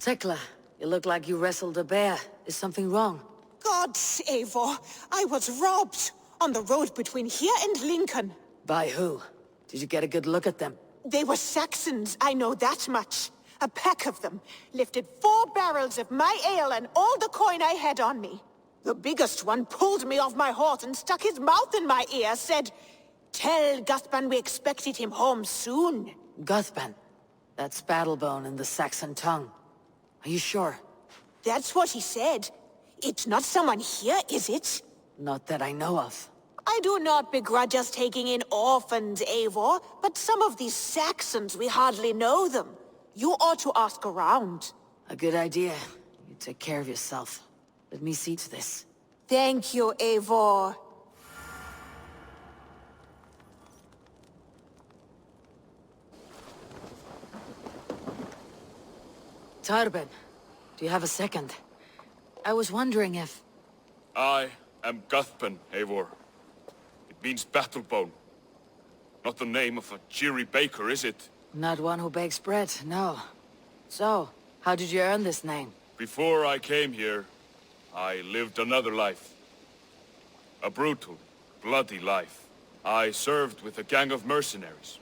Tekla, you look like you wrestled a bear. Is something wrong? Gods, Eivor, I was robbed on the road between here and Lincoln. By who? Did you get a good look at them? They were Saxons, I know that much. A pack of them lifted 4 barrels of my ale and all the coin I had on me. The biggest one pulled me off my horse and stuck his mouth in my ear, said, "Tell Guthban we expected him home soon." Guthban? That's Battlebone in the Saxon tongue. Are you sure? That's what he said. It's not someone here, is it? Not that I know of. I do not begrudge us taking in orphans, Eivor, but some of these Saxons, we hardly know them. You ought to ask around. A good idea. You take care of yourself. Let me see to this. Thank you, Eivor. Tarben, do you have a second? I was wondering if... I am Guthban, Eivor. It means battlebone. Not the name of a cheery baker, is it? Not one who bakes bread, no. So, how did you earn this name? Before I came here, I lived another life. A brutal, bloody life. I served with a gang of mercenaries.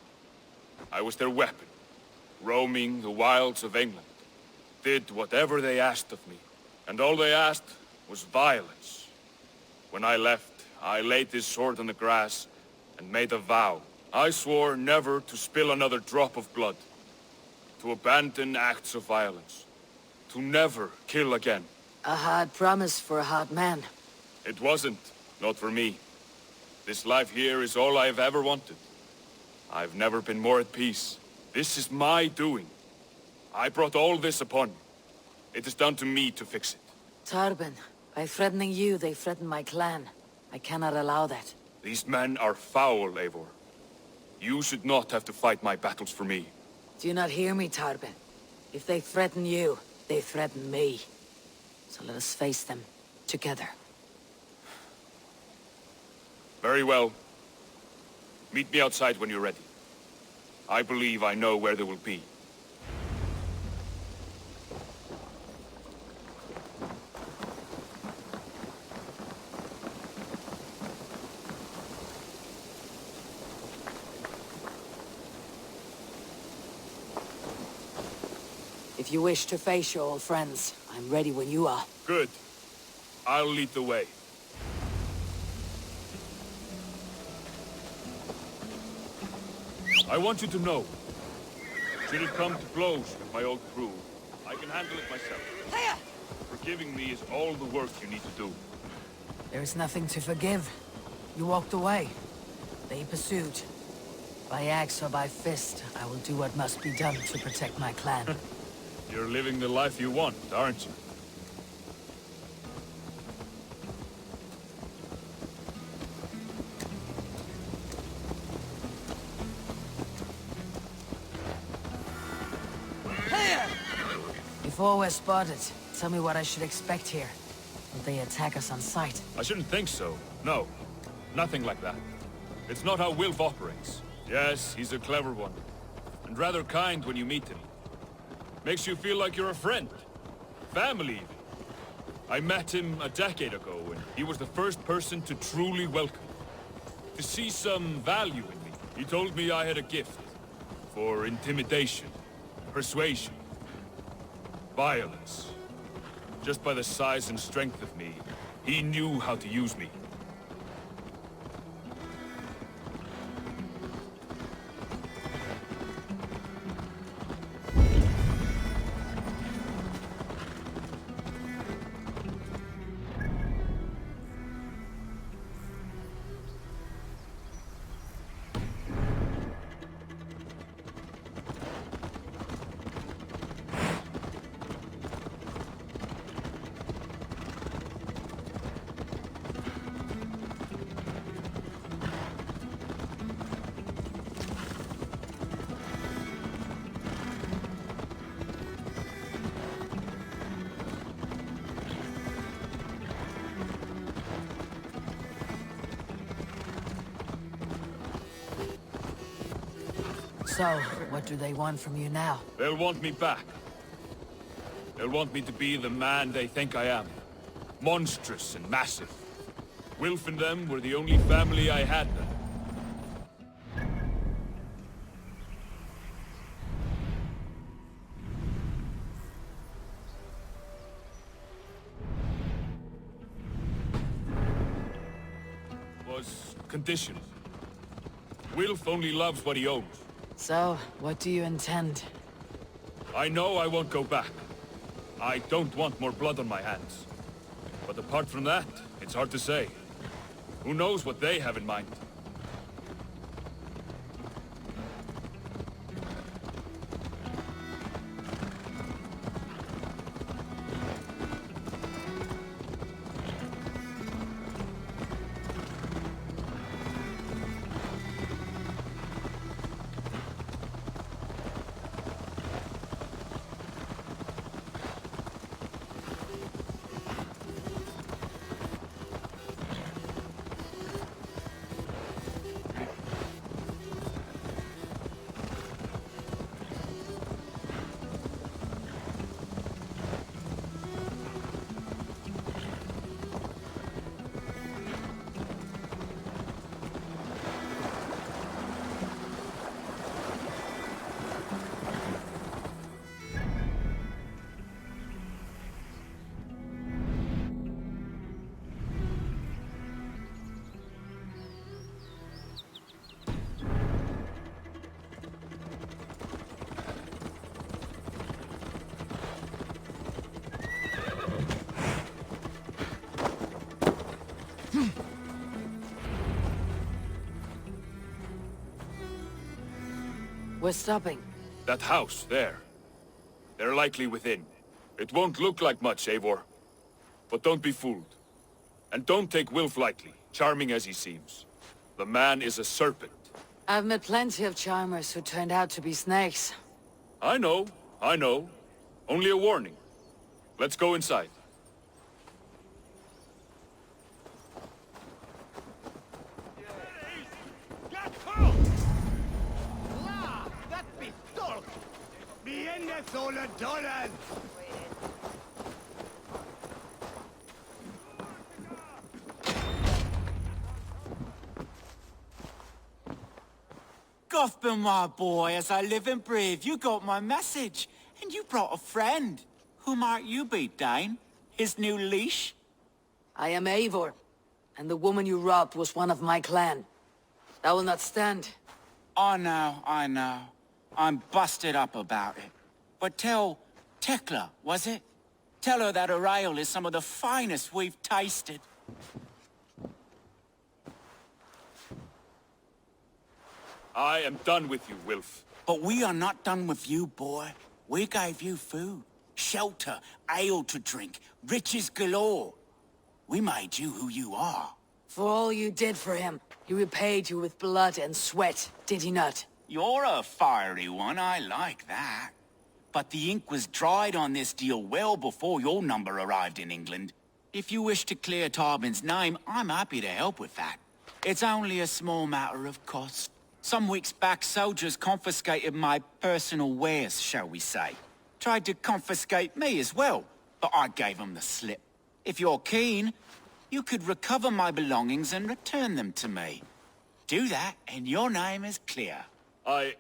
I was their weapon, roaming the wilds of England. Did whatever they asked of me. And all they asked was violence. When I left, I laid this sword on the grass and made a vow. I swore never to spill another drop of blood. To abandon acts of violence. To never kill again. A hard promise for a hard man. It wasn't. Not for me. This life here is all I've ever wanted. I've never been more at peace. This is my doing. I brought all this upon you. It is down to me to fix it. Tarben, by threatening you, they threaten my clan. I cannot allow that. These men are foul, Eivor. You should not have to fight my battles for me. Do you not hear me, Tarben? If they threaten you, they threaten me. So let us face them, together. Very well. Meet me outside when you're ready. I believe I know where they will be. If you wish to face your old friends, I'm ready when you are. Good. I'll lead the way. I want you to know, should it come to blows with my old crew, I can handle it myself. Forgiving me is all the work you need to do. There is nothing to forgive. You walked away. They pursued. By axe or by fist, I will do what must be done to protect my clan. You're living the life you want, aren't you? Before we're spotted, tell me what I should expect here. Will they attack us on sight? I shouldn't think so. No. Nothing like that. It's not how Wilf operates. Yes, he's a clever one. And rather kind when you meet him. Makes you feel like you're a friend. Family, even. I met him a decade ago, and he was the first person to truly welcome me. To see some value in me. He told me I had a gift. For intimidation. Persuasion. Violence. Just by the size and strength of me, he knew how to use me. So, what do they want from you now? They'll want me back. They'll want me to be the man they think I am. Monstrous and massive. Wilf and them were the only family I had then. Was conditioned. Wilf only loves what he owns. So, what do you intend? I know I won't go back. I don't want more blood on my hands. But apart from that, it's hard to say. Who knows what they have in mind? We're stopping. That house, there. They're likely within. It won't look like much, Eivor. But don't be fooled. And don't take Wilf lightly, charming as he seems. The man is a serpent. I've met plenty of charmers who turned out to be snakes. I know. Only a warning. Let's go inside. Guthban, my boy, as I live and breathe, you got my message. And you brought a friend. Who might you be, Dane? His new leash? I am Eivor, and the woman you robbed was one of my clan. That will not stand. I know. I'm busted up about it. But tell Tekla, was it? Tell her that her ale is some of the finest we've tasted. I am done with you, Wilf. But we are not done with you, boy. We gave you food, shelter, ale to drink, riches galore. We made you who you are. For all you did for him, he repaid you with blood and sweat, did he not? You're a fiery one, I like that. But the ink was dried on this deal well before your number arrived in England. If you wish to clear Tarben's name, I'm happy to help with that. It's only a small matter of cost. Some weeks back, soldiers confiscated my personal wares, shall we say. Tried to confiscate me as well, but I gave them the slip. If you're keen, you could recover my belongings and return them to me. Do that, and your name is clear. I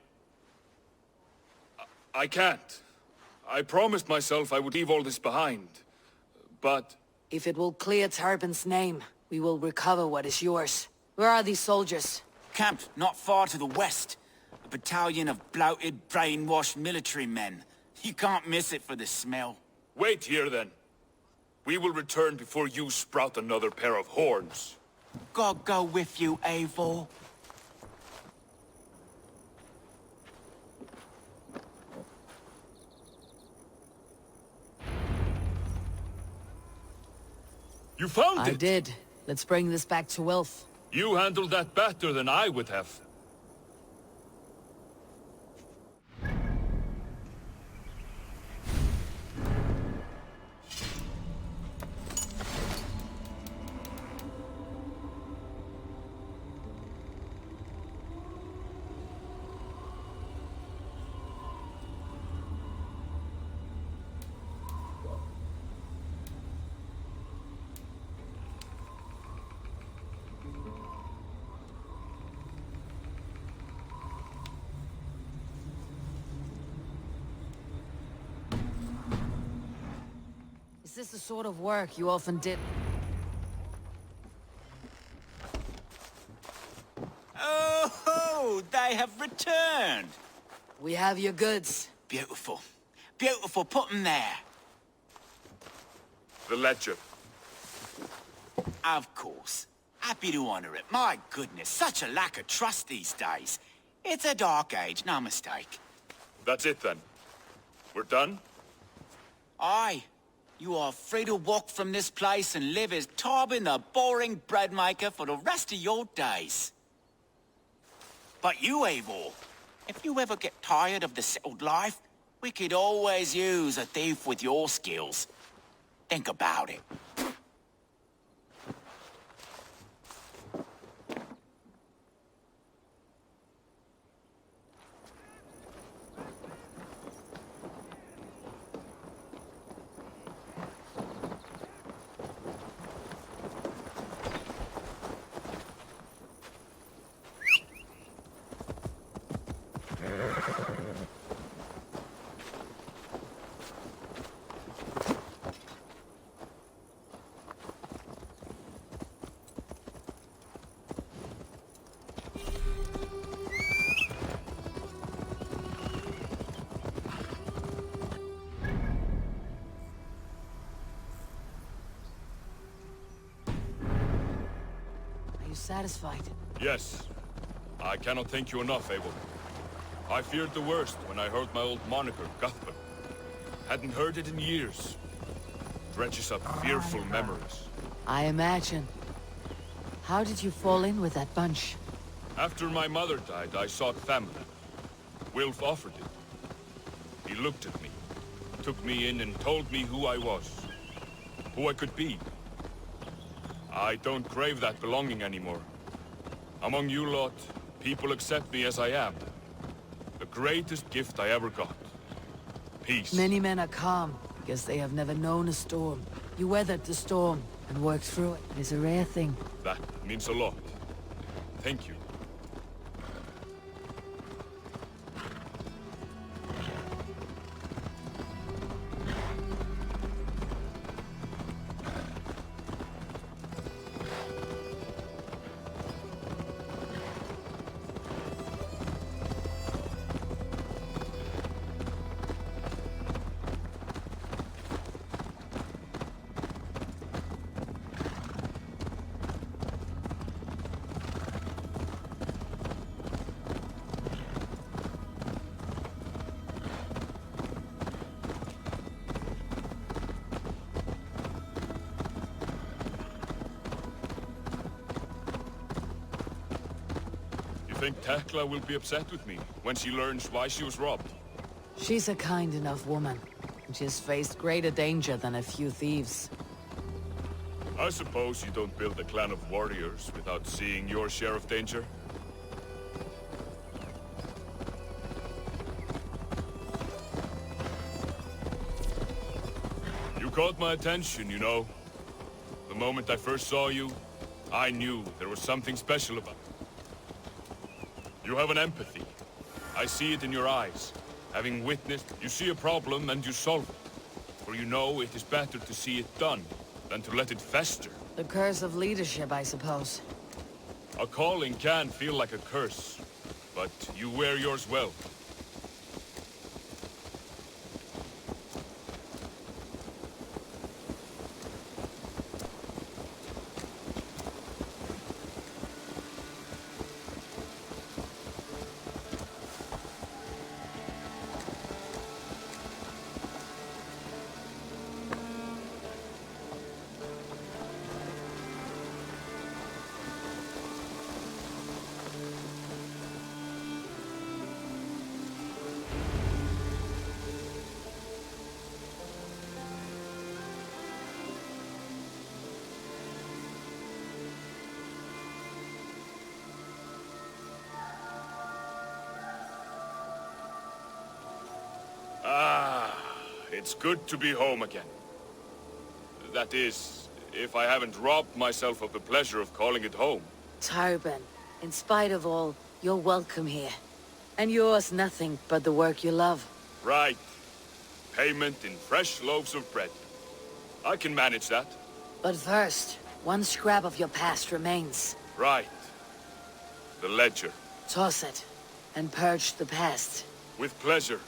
can't. I promised myself I would leave all this behind. But... If it will clear Tarben's name, we will recover what is yours. Where are these soldiers? Camped not far to the west. A battalion of bloated, brainwashed military men. You can't miss it for the smell. Wait here, then. We will return before you sprout another pair of horns. God go with you, Eivor. You found it! I did. Let's bring this back to Wilf. You handled that better than I would have. Is this the sort of work you often did? Oh, they have returned. We have your goods. Beautiful. Beautiful, put them there. The ledger. Of course. Happy to honor it. My goodness, such a lack of trust these days. It's a dark age, no mistake. That's it then. We're done? Aye. You are free to walk from this place and live as Tarben the boring bread maker for the rest of your days. But you, Eivor, if you ever get tired of the settled life, we could always use a thief with your skills. Think about it. Satisfied? Yes. I cannot thank you enough, Eivor. I feared the worst when I heard my old moniker, Guthban. Hadn't heard it in years. Dredges up fearful memories. I imagine. How did you fall in with that bunch? After my mother died, I sought family. Wilf offered it. He looked at me, took me in and told me who I was. Who I could be. I don't crave that belonging anymore. Among you lot, people accept me as I am. The greatest gift I ever got. Peace. Many men are calm, because they have never known a storm. You weathered the storm, and worked through it. It is a rare thing. That means a lot. Thank you. I think Tekla will be upset with me when she learns why she was robbed. She's a kind enough woman. And she has faced greater danger than a few thieves. I suppose you don't build a clan of warriors without seeing your share of danger? You caught my attention, you know. The moment I first saw you, I knew there was something special about you. You have an empathy. I see it in your eyes. Having witnessed, you see a problem and you solve it. For you know it is better to see it done than to let it fester. The curse of leadership, I suppose. A calling can feel like a curse, but you wear yours well. It's good to be home again. That is, if I haven't robbed myself of the pleasure of calling it home. Tarben, in spite of all, you're welcome here. And yours nothing but the work you love. Right. Payment in fresh loaves of bread. I can manage that. But first, one scrap of your past remains. Right. The ledger. Toss it, and purge the past. With pleasure.